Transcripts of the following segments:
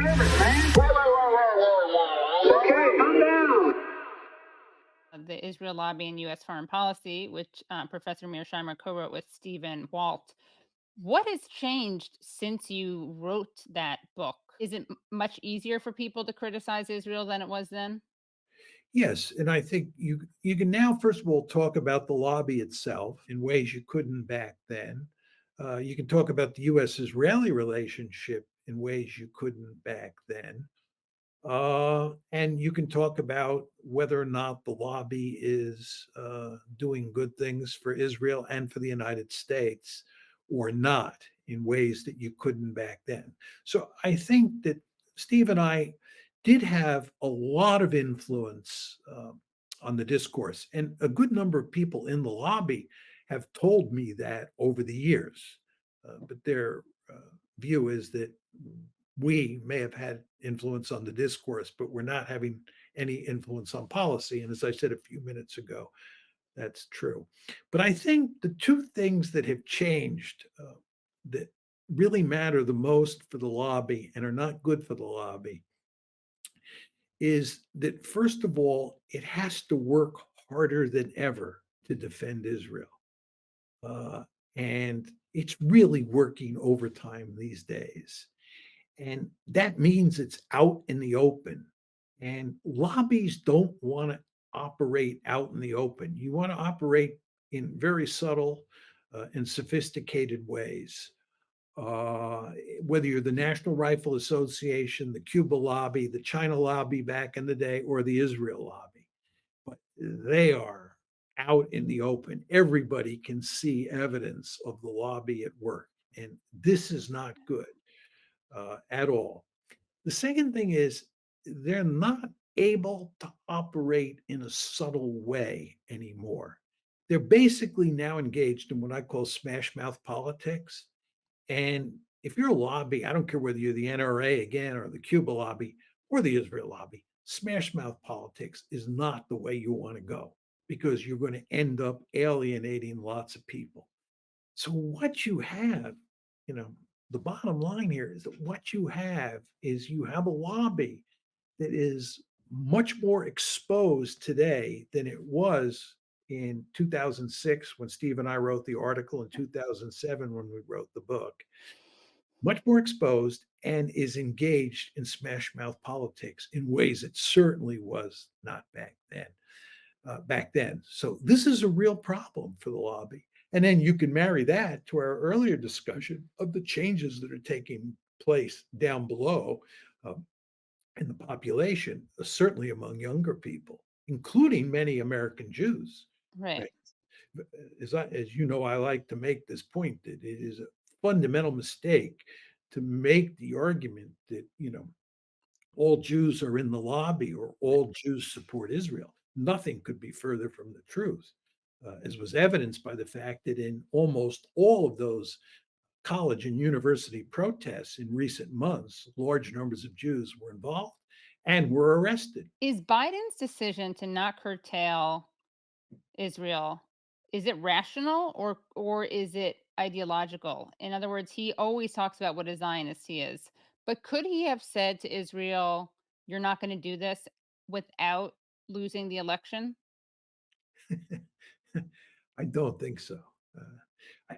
Okay, calm down. The Israel Lobby and U.S. Foreign Policy, which Professor Mearsheimer co-wrote with Stephen Walt. What has changed since you wrote that book? Is it much easier for people to criticize Israel than it was then? Yes, and I think you can now, first of all, talk about the lobby itself in ways you couldn't back then. You can talk about the U.S.-Israeli relationship in ways you couldn't back then. And you can talk about whether or not the lobby is doing good things for Israel and for the United States or not in ways that you couldn't back then. So I think that Steve and I did have a lot of influence on the discourse. And a good number of people in the lobby have told me that over the years. But their view is that we may have had influence on the discourse, but we're not having any influence on policy. And as I said a few minutes ago, that's true. But I think the two things that have changed that really matter the most for the lobby and are not good for the lobby is that, first of all, it has to work harder than ever to defend Israel. And it's really working overtime these days. And that means it's out in the open. And lobbies don't want to operate out in the open. You want to operate in very subtle and sophisticated ways. Whether you're the National Rifle Association, the Cuba lobby, the China lobby back in the day, or the Israel lobby, but they are out in the open. Everybody can see evidence of the lobby at work. And this is not good at all. The second thing is they're not able to operate in a subtle way anymore. They're basically now engaged in what I call smash mouth politics. And if you're a lobby, I don't care whether you're the NRA again or the Cuba lobby or the Israel lobby, smash mouth politics is not the way you want to go because you're going to end up alienating lots of people. So what you have, you know, the bottom line here is that what you have is you have a lobby that is much more exposed today than it was in 2006 when Steve and I wrote the article, in 2007 when we wrote the book. Much more exposed and is engaged in smash mouth politics in ways it certainly was not back then. So this is a real problem for the lobby. And then you can marry that to our earlier discussion of the changes that are taking place down below in the population, certainly among younger people, including many American Jews. Right. Right? As you know, I like to make this point that it is a fundamental mistake to make the argument that, all Jews are in the lobby or all Jews support Israel. Nothing could be further from the truth, as was evidenced by the fact that in almost all of those college and university protests in recent months, large numbers of Jews were involved and were arrested. Is Biden's decision to not curtail Israel, is it rational or is it ideological? In other words, he always talks about what a Zionist he is. But could he have said to Israel, "You're not going to do this," without losing the election? I don't think so.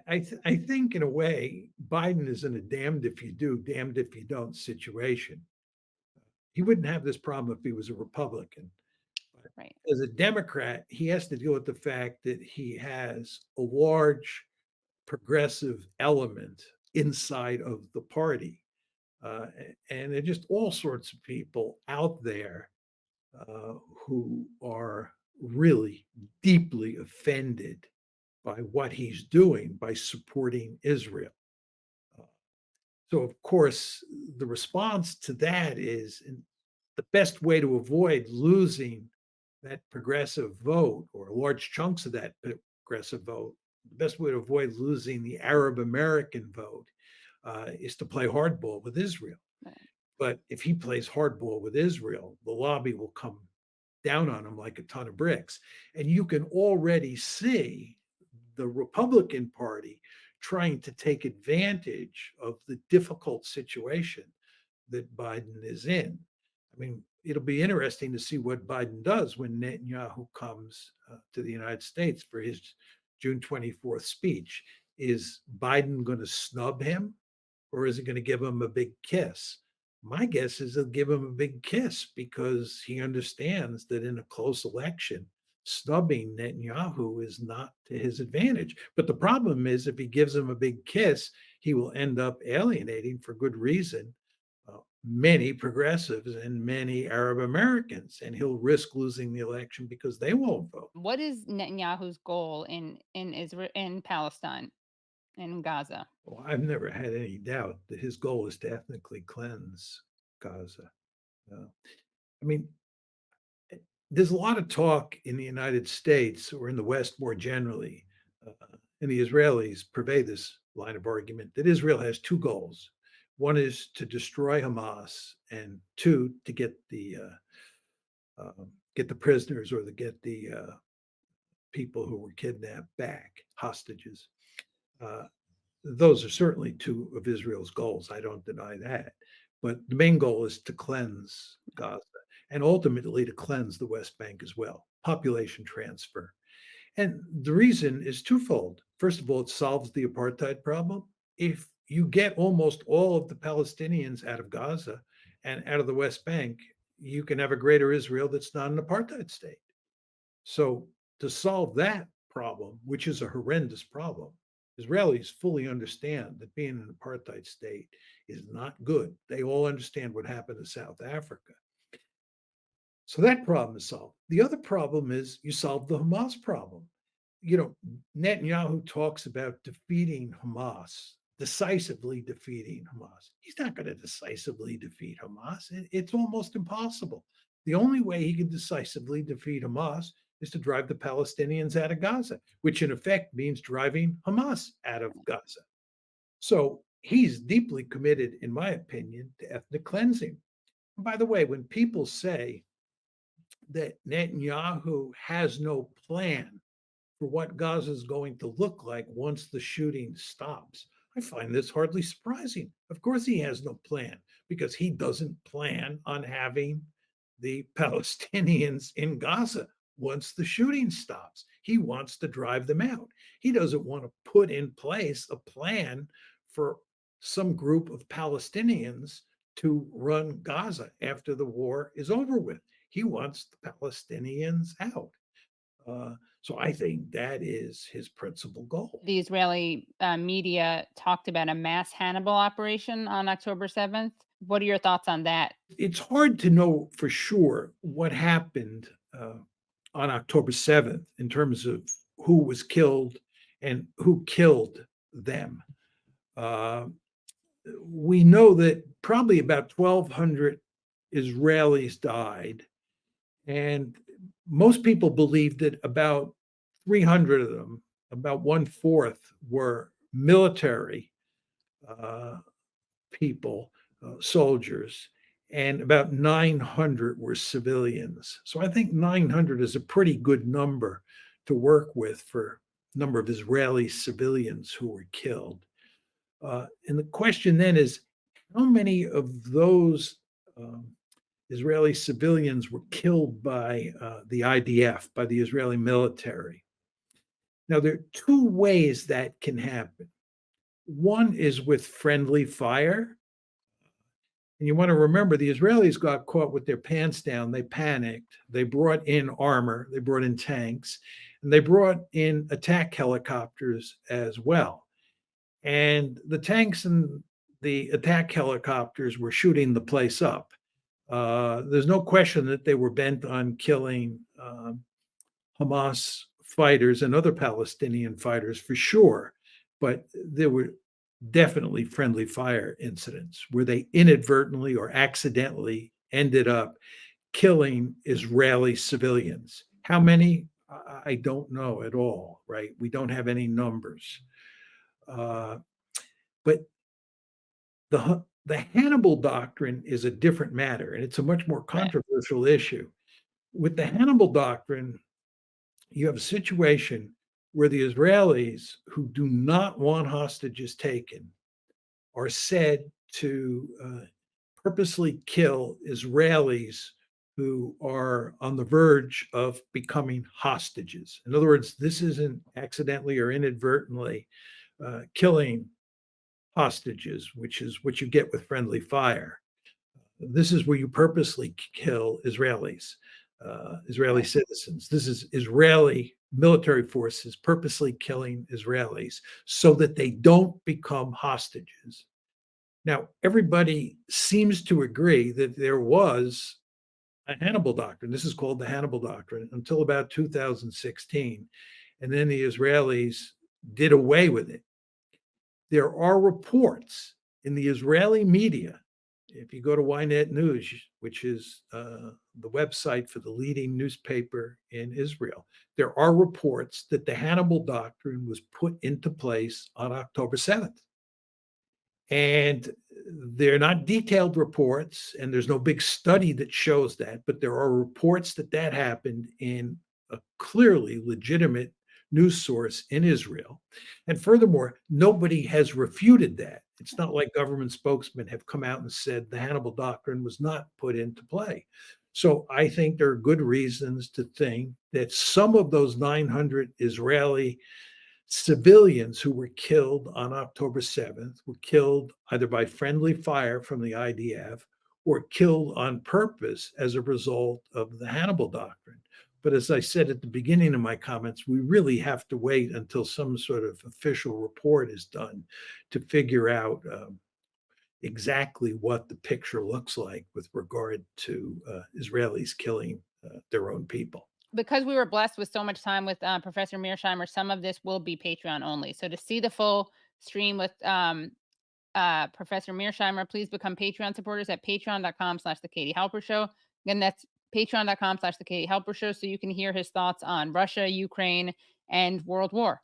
I think, in a way, Biden is in a damned if you do, damned if you don't situation. He wouldn't have this problem if he was a Republican. But Right. as a Democrat, he has to deal with the fact that he has a large progressive element inside of the party. And there are just all sorts of people out there who are really deeply offended by what he's doing by supporting Israel. Uh, so, of course, the response to that is the best way to avoid losing that progressive vote or large chunks of that progressive vote, the best way to avoid losing the Arab American vote is to play hardball with Israel. Right. But if he plays hardball with Israel, the lobby will come down on him like a ton of bricks. And you can already see the Republican Party trying to take advantage of the difficult situation that Biden is in. I mean, it'll be interesting to see what Biden does when Netanyahu comes to the United States for his June 24th speech. Is Biden going to snub him, or is he going to give him a big kiss? My guess is he'll give him a big kiss because he understands that in a close election, snubbing Netanyahu is not to his advantage. But the problem is, if he gives him a big kiss, he will end up alienating, for good reason, many progressives and many Arab Americans, and he'll risk losing the election because they won't vote. What is Netanyahu's goal in Israel, in Palestine, in Gaza? Well, I've never had any doubt that his goal is to ethnically cleanse Gaza. I mean, there's a lot of talk in the United States or in the West more generally, and the Israelis pervade this line of argument that Israel has two goals. One is to destroy Hamas, and two, to get the prisoners or to get the people who were kidnapped back, hostages. Those are certainly two of Israel's goals. I don't deny that. But the main goal is to cleanse Gaza and ultimately to cleanse the West Bank as well, population transfer. And the reason is twofold. First of all, it solves the apartheid problem. If you get almost all of the Palestinians out of Gaza and out of the West Bank, you can have a greater Israel that's not an apartheid state. So to solve that problem, which is a horrendous problem, Israelis fully understand that being an apartheid state is not good. They all understand what happened to South Africa. So that problem is solved. The other problem is you solve the Hamas problem. You know, Netanyahu talks about defeating Hamas, decisively defeating Hamas. He's not going to decisively defeat Hamas. It's almost impossible. The only way he can decisively defeat Hamas is to drive the Palestinians out of Gaza, which in effect means driving Hamas out of Gaza. So he's deeply committed, in my opinion, to ethnic cleansing. And by the way, when people say that Netanyahu has no plan for what Gaza is going to look like once the shooting stops, I find this hardly surprising. Of course, he has no plan because he doesn't plan on having the Palestinians in Gaza once the shooting stops. He wants to drive them out. He doesn't want to put in place a plan for some group of Palestinians to run Gaza after the war is over with. He wants the Palestinians out. So I think that is his principal goal. The Israeli media talked about a mass Hannibal operation on October 7th. What are your thoughts on that? It's hard to know for sure what happened on October 7th in terms of who was killed and who killed them. We know that probably about 1,200 Israelis died, and most people believe that about 300 of them, about 1/4, were military people, soldiers, and about 900 were civilians. So I think 900 is a pretty good number to work with for number of Israeli civilians who were killed. And the question then is, how many of those Israeli civilians were killed by the IDF, by the Israeli military? Now, there are two ways that can happen. One is with friendly fire. And you want to remember the Israelis got caught with their pants down. They panicked. They brought in armor. They brought in tanks. And they brought in attack helicopters as well. And the tanks and the attack helicopters were shooting the place up. There's no question that they were bent on killing Hamas fighters and other Palestinian fighters for sure. But there were definitely friendly fire incidents where they inadvertently or accidentally ended up killing Israeli civilians. How many? I don't know at all, right? We don't have any numbers. But the Hannibal Doctrine is a different matter, and it's a much more controversial issue. With the Hannibal Doctrine, you have a situation where the Israelis who do not want hostages taken are said to purposely kill Israelis who are on the verge of becoming hostages. In other words, this isn't accidentally or inadvertently killing hostages, which is what you get with friendly fire. This is where you purposely kill Israelis, Israeli citizens. This is Israeli military forces purposely killing Israelis so that they don't become hostages. Now, everybody seems to agree that there was a Hannibal Doctrine. This is called the Hannibal Doctrine until about 2016. And then the Israelis did away with it. There are reports in the Israeli media. If you go to Ynet News, which is the website for the leading newspaper in Israel, there are reports that the Hannibal Doctrine was put into place on October 7th. And they're not detailed reports, and there's no big study that shows that, but there are reports that that happened in a clearly legitimate news source in Israel. And furthermore, nobody has refuted that. It's not like government spokesmen have come out and said the Hannibal Doctrine was not put into play. So I think there are good reasons to think that some of those 900 Israeli civilians who were killed on October 7th were killed either by friendly fire from the IDF or killed on purpose as a result of the Hannibal Doctrine. But as I said at the beginning of my comments, we really have to wait until some sort of official report is done to figure out exactly what the picture looks like with regard to Israelis killing their own people. Because we were blessed with so much time with Professor Mearsheimer, some of this will be Patreon only. So to see the full stream with Professor Mearsheimer, please become Patreon supporters at patreon.com/the Katie Halper Show. Again, that's patreon.com/the Katie Halper Show, so you can hear his thoughts on Russia, Ukraine, and World War.